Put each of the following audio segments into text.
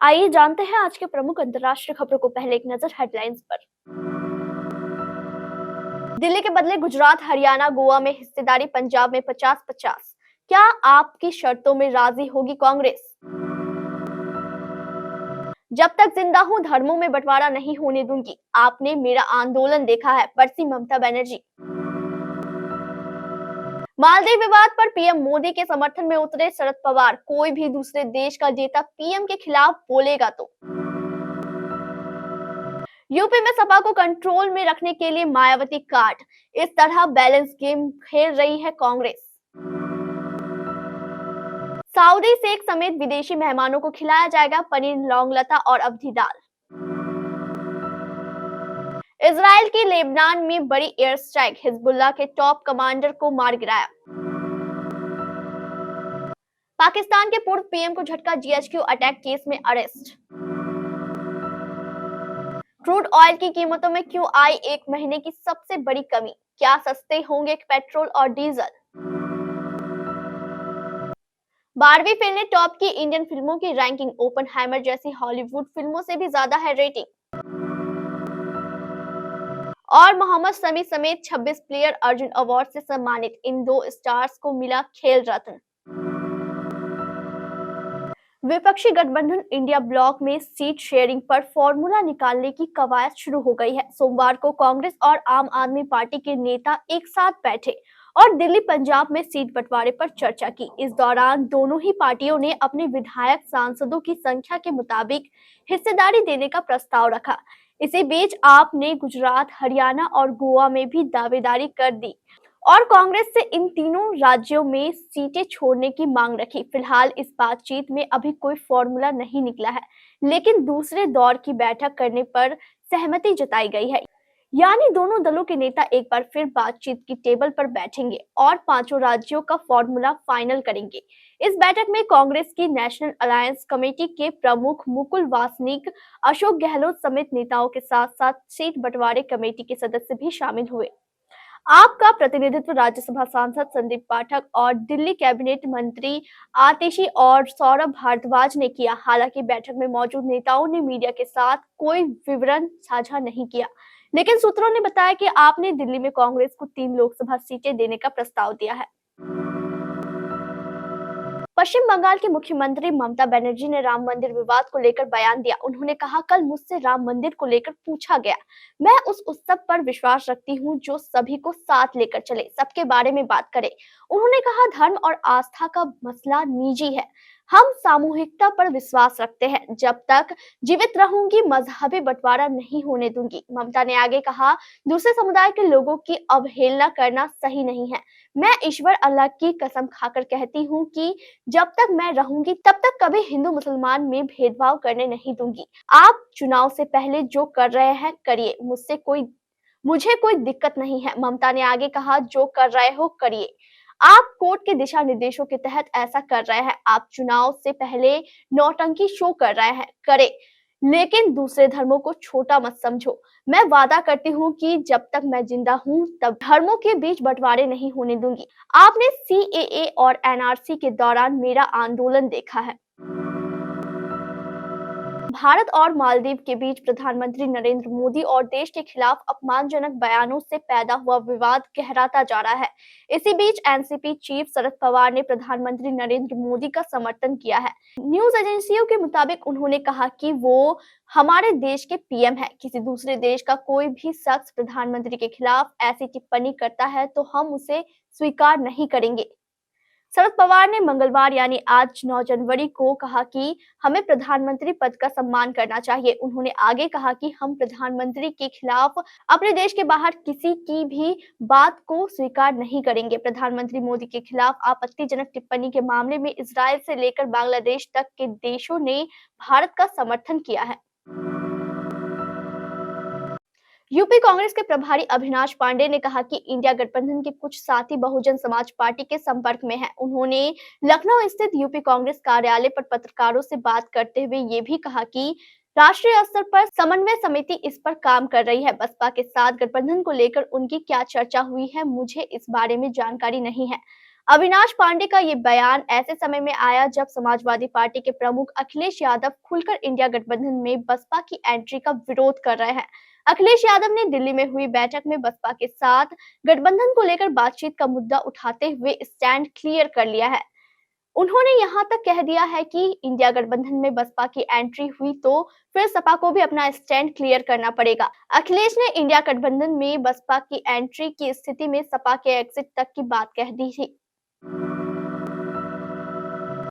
आइए जानते हैं आज के प्रमुख अंतर्राष्ट्रीय खबरों को। पहले एक नजर हेडलाइंस पर। दिल्ली के बदले गुजरात, हरियाणा, गोवा में हिस्सेदारी, पंजाब में 50-50। क्या आपकी शर्तों में राजी होगी कांग्रेस? जब तक जिंदा हूं धर्मों में बंटवारा नहीं होने दूंगी, आपने मेरा आंदोलन देखा है, बरसी ममता बनर्जी। मालदीव विवाद पर पीएम मोदी के समर्थन में उतरे शरद पवार, कोई भी दूसरे देश का नेता पीएम के खिलाफ बोलेगा तो। यूपी में सपा को कंट्रोल में रखने के लिए मायावती कार्ड, इस तरह बैलेंस गेम खेल रही है कांग्रेस। सऊदी शेख समेत विदेशी मेहमानों को खिलाया जाएगा पनीर, लौंग लता और अवधी दाल। इजराइल की लेबनान में बड़ी एयर स्ट्राइक, हिजबुल्लाह के टॉप कमांडर को मार गिराया। पाकिस्तान के पूर्व पीएम को झटका, जीएचक्यू अटैक केस में अरेस्ट। क्रूड ऑयल की कीमतों में क्यों आई एक महीने की सबसे बड़ी कमी, क्या सस्ते होंगे पेट्रोल और डीजल? 12वीं फिल्म ने टॉप की इंडियन फिल्मों की रैंकिंग, ओपनहाइमर जैसी हॉलीवुड फिल्मों से भी ज्यादा है रेटिंग। और मोहम्मद शमी समेत 26 प्लेयर अर्जुन अवार्ड से सम्मानित, इन दो स्टार्स को मिला खेल रत्न। विपक्षी गठबंधन इंडिया ब्लॉक में सीट शेयरिंग पर फॉर्मूला निकालने की कवायद शुरू हो गई है। सोमवार को कांग्रेस और आम आदमी पार्टी के नेता एक साथ बैठे और दिल्ली पंजाब में सीट बंटवारे पर चर्चा की। इस दौरान दोनों ही पार्टियों ने अपने विधायक सांसदों की संख्या के मुताबिक हिस्सेदारी देने का प्रस्ताव रखा। इसी बीच आप ने गुजरात, हरियाणा और गोवा में भी दावेदारी कर दी और कांग्रेस से इन तीनों राज्यों में सीटें छोड़ने की मांग रखी। फिलहाल इस बातचीत में अभी कोई फॉर्मूला नहीं निकला है, लेकिन दूसरे दौर की बैठक करने पर सहमति जताई गई है। यानी दोनों दलों के नेता एक बार फिर बातचीत की टेबल पर बैठेंगे और पांचों राज्यों का फॉर्मूला फाइनल करेंगे। इस बैठक में कांग्रेस की नेशनल अलायंस कमेटी के प्रमुख मुकुल वासनिक, अशोक गहलोत समेत नेताओं के साथ साथ सीट बंटवारे कमेटी के सदस्य भी शामिल हुए। आपका प्रतिनिधित्व राज्यसभा सांसद संदीप पाठक और दिल्ली कैबिनेट मंत्री आतिशी और सौरभ भारद्वाज ने किया। हालांकि बैठक में मौजूद नेताओं ने मीडिया के साथ कोई विवरण साझा नहीं किया, लेकिन सूत्रों ने बताया कि आपने दिल्ली में कांग्रेस को 3 लोकसभा सीटें देने का प्रस्ताव दिया है। पश्चिम बंगाल की मुख्यमंत्री ममता बनर्जी ने राम मंदिर विवाद को लेकर बयान दिया। उन्होंने कहा, कल मुझसे राम मंदिर को लेकर पूछा गया। मैं उस उत्सव पर विश्वास रखती हूँ जो सभी को साथ लेकर चले, सबके बारे में बात करे। उन्होंने कहा, धर्म और आस्था का मसला निजी है, हम सामूहिकता पर विश्वास रखते हैं। जब तक जीवित रहूंगी मजहबी बंटवारा नहीं होने दूंगी। ममता ने आगे कहा, दूसरे समुदाय के लोगों की अवहेलना करना सही नहीं है। मैं ईश्वर अल्लाह की कसम खाकर कहती हूँ कि जब तक मैं रहूंगी तब तक कभी हिंदू मुसलमान में भेदभाव करने नहीं दूंगी। आप चुनाव से पहले जो कर रहे हैं करिए, मुझे कोई दिक्कत नहीं है। ममता ने आगे कहा, जो कर रहे हो करिए, आप कोर्ट के दिशा निर्देशों के तहत ऐसा कर रहे हैं। आप चुनाव से पहले नौटंकी शो कर रहे हैं, करे, लेकिन दूसरे धर्मों को छोटा मत समझो। मैं वादा करती हूँ कि जब तक मैं जिंदा हूँ तब धर्मों के बीच बंटवारे नहीं होने दूंगी। आपने सीएए और एनआरसी के दौरान मेरा आंदोलन देखा है। भारत और मालदीव के बीच प्रधानमंत्री नरेंद्र मोदी और देश के खिलाफ अपमानजनक बयानों से पैदा हुआ विवाद गहराता जा रहा है। इसी बीच एनसीपी चीफ शरद पवार ने प्रधानमंत्री नरेंद्र मोदी का समर्थन किया है। न्यूज एजेंसियों के मुताबिक उन्होंने कहा कि वो हमारे देश के पीएम है। किसी दूसरे देश का कोई भी शख्स प्रधानमंत्री के खिलाफ ऐसी टिप्पणी करता है तो हम उसे स्वीकार नहीं करेंगे। शरद पवार ने मंगलवार यानी आज 9 जनवरी को कहा कि हमें प्रधानमंत्री पद का सम्मान करना चाहिए। उन्होंने आगे कहा कि हम प्रधानमंत्री के खिलाफ अपने देश के बाहर किसी की भी बात को स्वीकार नहीं करेंगे। प्रधानमंत्री मोदी के खिलाफ आपत्तिजनक टिप्पणी के मामले में इजराइल से लेकर बांग्लादेश तक के देशों ने भारत का समर्थन किया है। यूपी कांग्रेस के प्रभारी अविनाश पांडे ने कहा कि इंडिया गठबंधन के कुछ साथी बहुजन समाज पार्टी के संपर्क में हैं। उन्होंने लखनऊ स्थित यूपी कांग्रेस कार्यालय पर पत्रकारों से बात करते हुए ये भी कहा कि राष्ट्रीय स्तर पर समन्वय समिति इस पर काम कर रही है। बसपा के साथ गठबंधन को लेकर उनकी क्या चर्चा हुई है, मुझे इस बारे में जानकारी नहीं है। अविनाश पांडे का ये बयान ऐसे समय में आया जब समाजवादी पार्टी के प्रमुख अखिलेश यादव खुलकर इंडिया गठबंधन में बसपा की एंट्री का विरोध कर रहे हैं। अखिलेश यादव ने दिल्ली में हुई बैठक में बसपा के साथ गठबंधन को लेकर बातचीत का मुद्दा उठाते हुए स्टैंड क्लियर कर लिया है। उन्होंने यहां तक कह दिया है कि इंडिया गठबंधन में बसपा की एंट्री हुई तो फिर सपा को भी अपना स्टैंड क्लियर करना पड़ेगा। अखिलेश ने इंडिया गठबंधन में बसपा की एंट्री की स्थिति में सपा के एग्जिट तक की बात कह दी थी।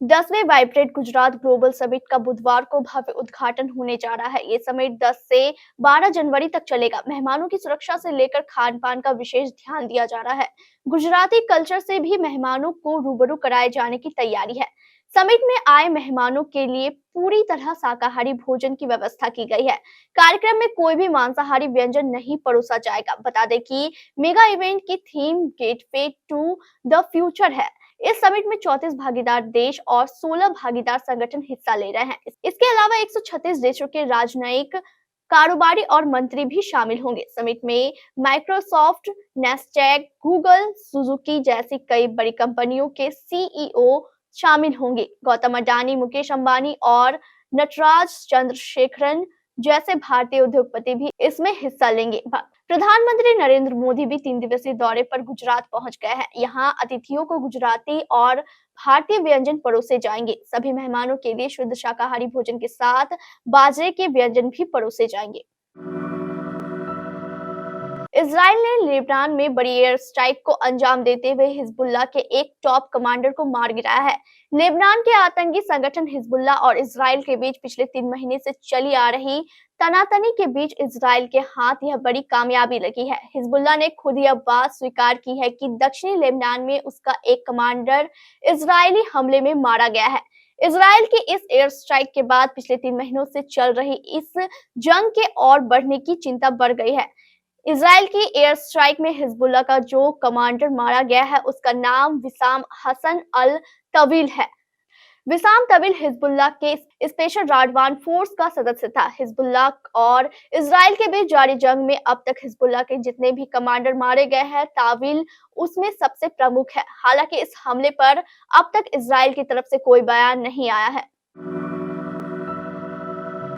10वें वाइब्रेंट गुजरात ग्लोबल समिट का बुधवार को भव्य उद्घाटन होने जा रहा है। ये समिट 10 से 12 जनवरी तक चलेगा। मेहमानों की सुरक्षा से लेकर खान पान का विशेष ध्यान दिया जा रहा है। गुजराती कल्चर से भी मेहमानों को रूबरू कराए जाने की तैयारी है। समिट में आए मेहमानों के लिए पूरी तरह शाकाहारी भोजन की व्यवस्था की गई है। कार्यक्रम में कोई भी मांसाहारी व्यंजन नहीं परोसा जाएगा। बता दें कि मेगा इवेंट की theme gateway to the future है। इस समिट में 34 भागीदार देश और 16 भागीदार संगठन हिस्सा ले रहे हैं। इसके अलावा 136 देशों के राजनयिक, कारोबारी और मंत्री भी शामिल होंगे। समिट में माइक्रोसॉफ्ट, नेस्टैक, गूगल, सुजुकी जैसी कई बड़ी कंपनियों के सीईओ शामिल होंगे। गौतम अडानी, मुकेश अंबानी और नटराज चंद्रशेखरन जैसे भारतीय उद्योगपति भी इसमें हिस्सा लेंगे। प्रधानमंत्री नरेंद्र मोदी भी 3 दिवसीय दौरे पर गुजरात पहुंच गए हैं। यहाँ अतिथियों को गुजराती और भारतीय व्यंजन परोसे जाएंगे। सभी मेहमानों के लिए शुद्ध शाकाहारी भोजन के साथ बाजरे के व्यंजन भी परोसे जाएंगे। इजराइल ने लेबनान में बड़ी एयर स्ट्राइक को अंजाम देते हुए हिजबुल्लाह के एक टॉप कमांडर को मार गिराया है। लेबनान के आतंकी संगठन हिजबुल्लाह और इजराइल के बीच पिछले 3 महीने से चली आ रही तनातनी के बीच इजराइल के हाथ यह बड़ी कामयाबी लगी है। हिजबुल्लाह ने खुद यह बात स्वीकार की है कि दक्षिणी लेबनान में उसका एक कमांडर इजरायली हमले में मारा गया है। इजराइल की इस एयर स्ट्राइक के बाद पिछले 3 महीनों से चल रही इस जंग के और बढ़ने की चिंता बढ़ गई है। इजराइल की एयर स्ट्राइक में हिजबुल्लाह का जो कमांडर मारा गया है उसका नाम विसाम हसन अल तवील है। विसाम तवील हिजबुल्लाह के स्पेशल राडवान फोर्स का सदस्य था। हिजबुल्लाह और इजराइल के बीच जारी जंग में अब तक हिजबुल्लाह के जितने भी कमांडर मारे गए हैं, तावील उसमें सबसे प्रमुख है। हालांकि इस हमले पर अब तक इजराइल की तरफ से कोई बयान नहीं आया है।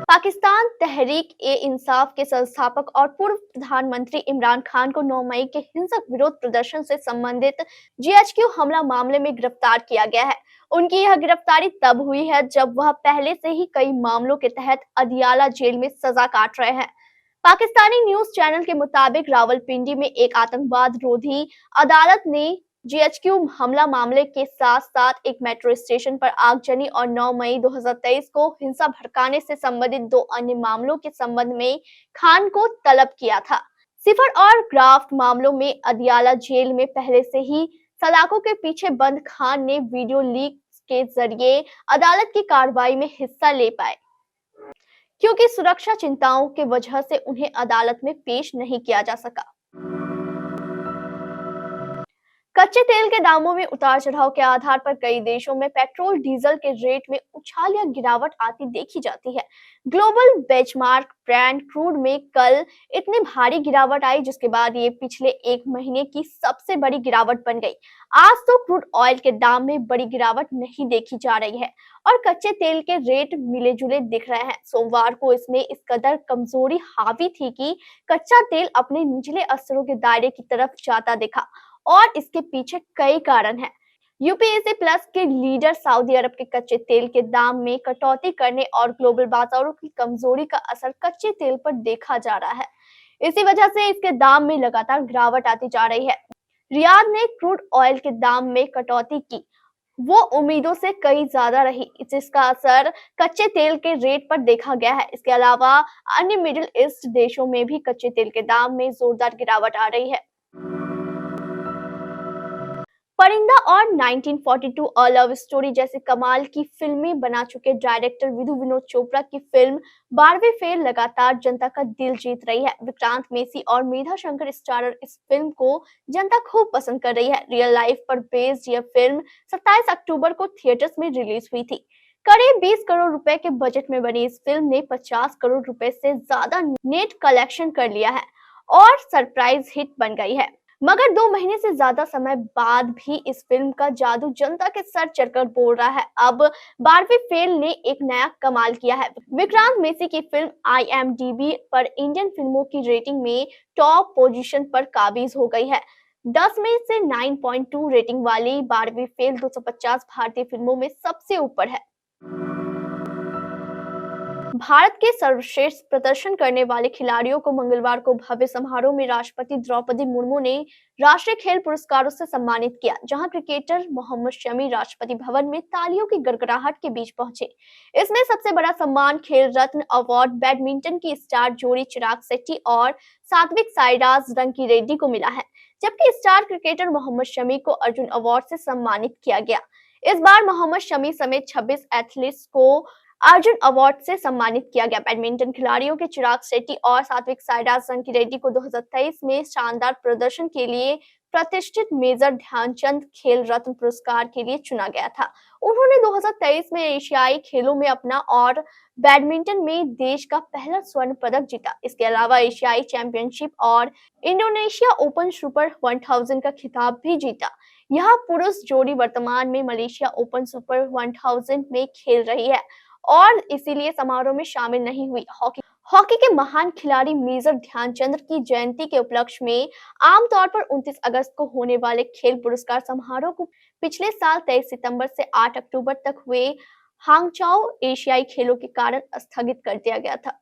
पाकिस्तान तहरीक-ए-इंसाफ के संस्थापक और पूर्व प्रधानमंत्री इमरान खान को 9 मई के हिंसक विरोध प्रदर्शन से संबंधित जीएचक्यू हमला मामले में गिरफ्तार किया गया है। उनकी यह गिरफ्तारी तब हुई है जब वह पहले से ही कई मामलों के तहत अदियाला जेल में सजा काट रहे हैं। पाकिस्तानी न्यूज चैनल के मुताबिक रावलपिंडी में एक आतंकवाद रोधी अदालत ने जीएचक्यू हमला मामले के साथ साथ एक मेट्रो स्टेशन पर आगजनी और 9 मई 2023 को हिंसा भड़काने से संबंधित 2 अन्य मामलों के संबंध में खान को तलब किया था। सिफर और ग्राफ्ट मामलों में अदियाला जेल में पहले से ही सलाखों के पीछे बंद खान ने वीडियो लीक के जरिए अदालत की कार्रवाई में हिस्सा ले पाए, क्योंकि सुरक्षा चिंताओं की वजह से उन्हें अदालत में पेश नहीं किया जा सका। कच्चे तेल के दामों में उतार चढ़ाव के आधार पर कई देशों में पेट्रोल डीजल के रेट में उछाल या गिरावट आती देखी जाती है। ग्लोबल बेंचमार्क ब्रेंट क्रूड में कल इतनी भारी गिरावट आई जिसके बाद ये पिछले 1 महीने की सबसे बड़ी गिरावट बन गई। आज तो क्रूड ऑयल के दाम में बड़ी गिरावट नहीं देखी जा रही है और कच्चे तेल के रेट मिले जुले दिख रहे हैं। सोमवार को इसमें इस कदर कमजोरी हावी थी कि कच्चा तेल अपने निचले स्तरों के दायरे की तरफ जाता दिखा और इसके पीछे कई कारण हैं। यूपीएसी प्लस के लीडर सऊदी अरब के कच्चे तेल के दाम में कटौती करने और ग्लोबल बाजारों की कमजोरी का असर कच्चे तेल पर देखा जा रहा है। इसी वजह से इसके दाम में लगातार गिरावट आती जा रही है। रियाद ने क्रूड ऑयल के दाम में कटौती की, वो उम्मीदों से कई ज्यादा रही, जिसका असर कच्चे तेल के रेट पर देखा गया है। इसके अलावा अन्य मिडिल ईस्ट देशों में भी कच्चे तेल के दाम में जोरदार गिरावट आ रही है। परिंदा और 1942 अ लव स्टोरी जैसी कमाल की फिल्में बना चुके डायरेक्टर विधु विनोद चोपड़ा की फिल्म 12वें फेल लगातार जनता का दिल जीत रही है। विक्रांत मेसी और मेधा शंकर स्टारर इस फिल्म को जनता खूब पसंद कर रही है। रियल लाइफ पर बेस्ड यह फिल्म 27 अक्टूबर को थिएटर्स में रिलीज हुई थी। करीब 20 करोड़ रुपए के बजट में बनी इस फिल्म ने 50 करोड़ रुपए से ज्यादा नेट कलेक्शन कर लिया है और सरप्राइज हिट बन गई है। मगर 2 महीने से ज्यादा समय बाद भी इस फिल्म का जादू जनता के सर चढ़कर बोल रहा है। अब बारहवीं फेल ने एक नया कमाल किया है। विक्रांत मेसी की फिल्म IMDb पर इंडियन फिल्मों की रेटिंग में टॉप पोजीशन पर काबिज हो गई है। 10 में से 9.2 रेटिंग वाली बारहवीं फेल 250 भारतीय फिल्मों में सबसे ऊपर है। भारत के सर्वश्रेष्ठ प्रदर्शन करने वाले खिलाड़ियों को मंगलवार को भव्य समारोह में राष्ट्रपति द्रौपदी मुर्मू ने राष्ट्रीय खेल पुरस्कारों से सम्मानित किया, जहां क्रिकेटर मोहम्मद शमी राष्ट्रपति भवन में तालियों की गड़गड़ाहट के बीच पहुंचे। इसमें सबसे बड़ा सम्मान खेल रत्न अवार्ड बैडमिंटन की स्टार जोड़ी चिराग शेट्टी और सात्विक साईराज रंकी रेड्डी को मिला है, जबकि स्टार क्रिकेटर मोहम्मद शमी को अर्जुन अवार्ड से सम्मानित किया गया। इस बार मोहम्मद शमी समेत 26 एथलीट्स को अर्जुन अवार्ड से सम्मानित किया गया। बैडमिंटन खिलाड़ियों के चिराग शेट्टी और सात्विक साईराज रंकी रेड्डी को 2023 में शानदार प्रदर्शन के लिए प्रतिष्ठित मेजर ध्यानचंद खेल रत्न पुरस्कार के लिए चुना गया था। उन्होंने 2023 में एशियाई खेलों में अपना और बैडमिंटन में देश का पहला स्वर्ण पदक जीता। इसके अलावा एशियाई चैंपियनशिप और इंडोनेशिया ओपन सुपर 1000 का खिताब भी जीता। यह पुरुष जोड़ी वर्तमान में मलेशिया ओपन सुपर 1000 में खेल रही है और इसीलिए समारोह में शामिल नहीं हुई। हॉकी के महान खिलाड़ी मेजर ध्यानचंद की जयंती के उपलक्ष्य में आमतौर पर 29 अगस्त को होने वाले खेल पुरस्कार समारोह को पिछले साल 23 सितंबर से 8 अक्टूबर तक हुए हांगचाओ एशियाई खेलों के कारण स्थगित कर दिया गया था।